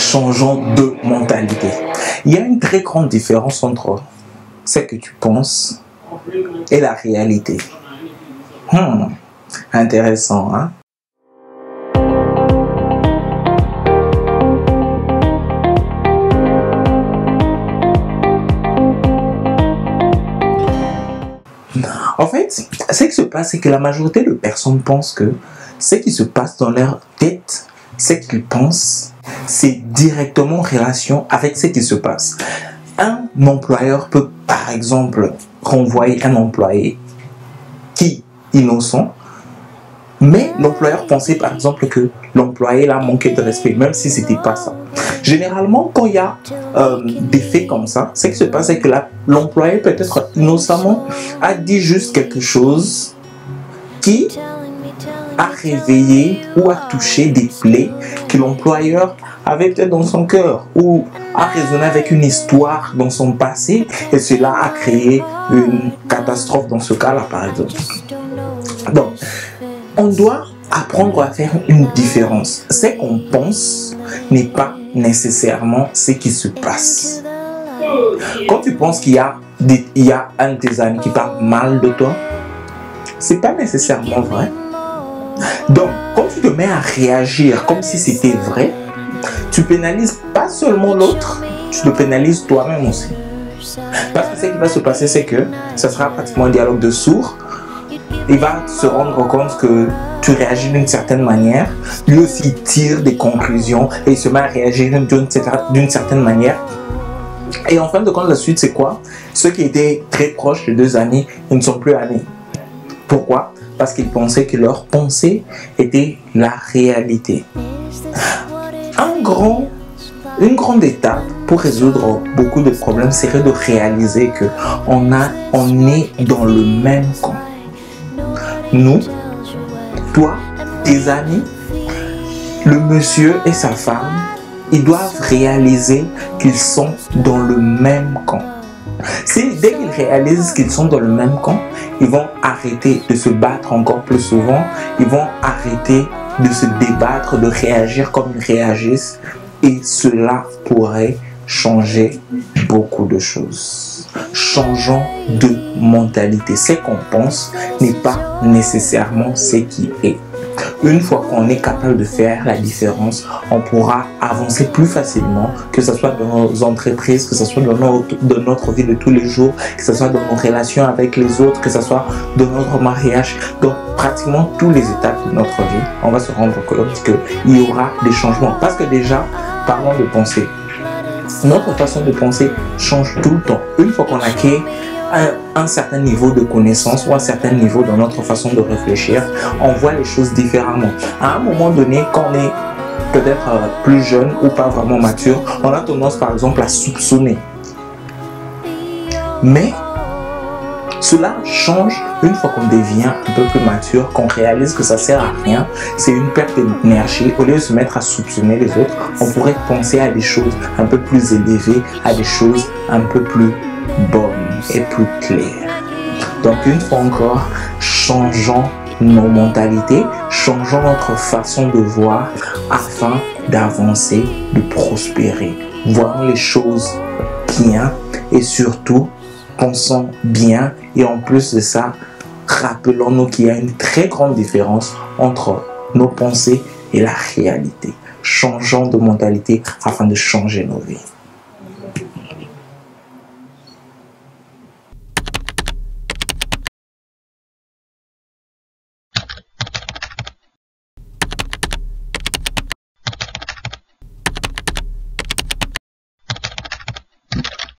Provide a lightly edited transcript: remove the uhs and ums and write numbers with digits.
changeons de mentalité. Il y a une très grande différence entre ce que tu penses et la réalité. Intéressant, hein? En fait, ce qui se passe, c'est que la majorité de personnes pensent que ce qui se passe dans leur tête, ce qu'ils pensent, c'est directement en relation avec ce qui se passe. Un employeur peut, par exemple, renvoyer un employé qui est innocent, mais l'employeur pensait, par exemple, que l'employé l'a manqué de respect, même si ce n'était pas ça. Généralement, quand il y a des faits comme ça, ce qui se passe, c'est que l'employé, peut-être innocemment, a dit juste quelque chose qui a réveillé ou a touché des plaies que l'employeur avait peut-être dans son cœur ou a raisonné avec une histoire dans son passé et cela a créé une catastrophe dans ce cas-là, par exemple. Donc, on doit apprendre à faire une différence. Ce qu'on pense n'est pas nécessairement ce qui se passe. Quand tu penses qu'il y a un de tes amis qui parle mal de toi, c'est pas nécessairement vrai. Donc, quand tu te mets à réagir comme si c'était vrai, tu pénalises pas seulement l'autre, tu te pénalises toi-même aussi. Parce que ce qui va se passer, c'est que ça sera pratiquement un dialogue de sourds. Il va se rendre compte que tu réagis d'une certaine manière. Lui aussi tire des conclusions et il se met à réagir d'une certaine manière. Et en fin de compte, la suite, c'est quoi? Ceux qui étaient très proches de 2 amis, ils ne sont plus amis. Pourquoi? Parce qu'ils pensaient que leur pensée était la réalité. Une grande étape pour résoudre beaucoup de problèmes serait de réaliser qu'on est dans le même camp. Nous, toi, tes amis, le monsieur et sa femme, ils doivent réaliser qu'ils sont dans le même camp. Dès qu'ils réalisent qu'ils sont dans le même camp, ils vont arrêter de se battre encore plus souvent, ils vont arrêter de se débattre, de réagir comme ils réagissent, et cela pourrait changer beaucoup de choses. Changeons de mentalité. Ce qu'on pense n'est pas nécessairement ce qui est. Une fois qu'on est capable de faire la différence, on pourra avancer plus facilement, que ce soit dans nos entreprises, que ce soit dans notre vie de tous les jours, que ce soit dans nos relations avec les autres, que ce soit dans notre mariage. Donc, pratiquement toutes les étapes de notre vie, on va se rendre compte qu'il y aura des changements. Parce que déjà, parlons de pensée. Notre façon de penser change tout le temps. Une fois qu'on acquiert un certain niveau de connaissance ou un certain niveau dans notre façon de réfléchir, on voit les choses différemment. À un moment donné, quand on est peut-être plus jeune ou pas vraiment mature, on a tendance par exemple à soupçonner. Mais cela change une fois qu'on devient un peu plus mature, qu'on réalise que ça sert à rien, c'est une perte d'énergie. Au lieu de se mettre à soupçonner les autres, on pourrait penser à des choses un peu plus élevées, à des choses un peu plus bonnes et plus claires. Donc une fois encore, changeons nos mentalités, changeons notre façon de voir afin d'avancer, de prospérer. Voyons les choses bien et surtout pensons bien, et en plus de ça, rappelons-nous qu'il y a une très grande différence entre nos pensées et la réalité. Changeons de mentalité afin de changer nos vies.